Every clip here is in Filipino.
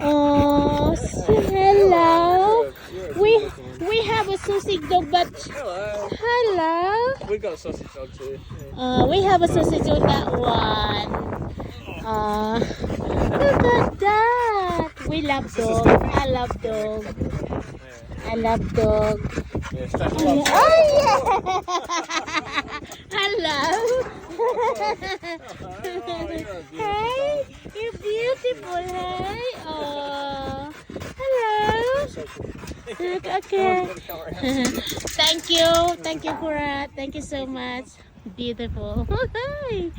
Oh, hello. We have a sausage dog, but hello. We got sausage dogs here. We have a sausage on that one. Look at that. We love dog. I love dog. I love dog. Oh yeah. Hello. Hey, you're beautiful. Hey. Oh. Hello. Okay. Thank you for that. Thank you so much. Beautiful. Hi.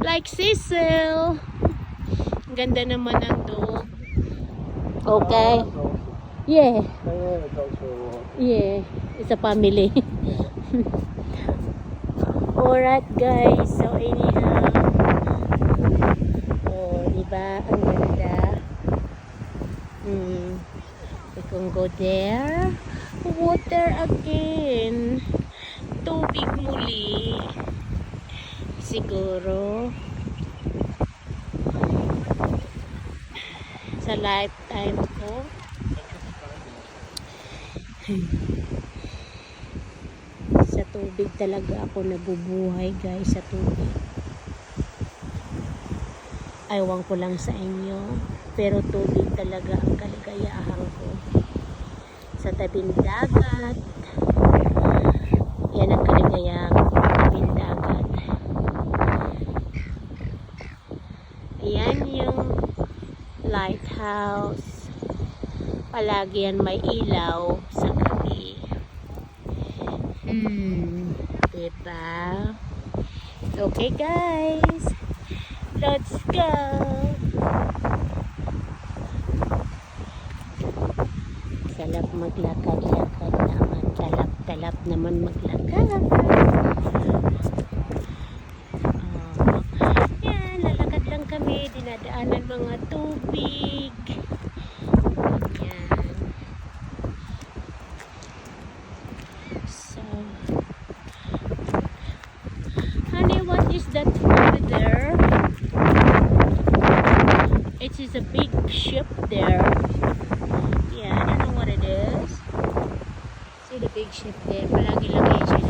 Like Cecil. Ganda naman ang dog. Okay. Yeah. Yeah. It's a family. Alright guys. So anyhow. Oh, diba? Ang ganda. We can go there. Water again. Tubig muli. Siguro. Sa lifetime ko. Sa tubig talaga ako nabubuhay guys. Sa tubig. Aywan ko lang sa inyo. Pero tubig talaga ang kaligayahan ko. Sa tabing dagat. Yan ang kaligayahan ko. Tabing dagat. Ayan yung lighthouse. Palagi yan may ilaw sa gabi. Diba? Okay guys. Let's go. Salap maglakad-lakad naman. Talap-talap naman maglakad. Yan, lalakad lang kami. Dinadaanan mga tubig. Yan. So, honey, what is that over there? It is a big ship there. Yeah, I don't know what it is. See the big ship there. Palagi lang yan siya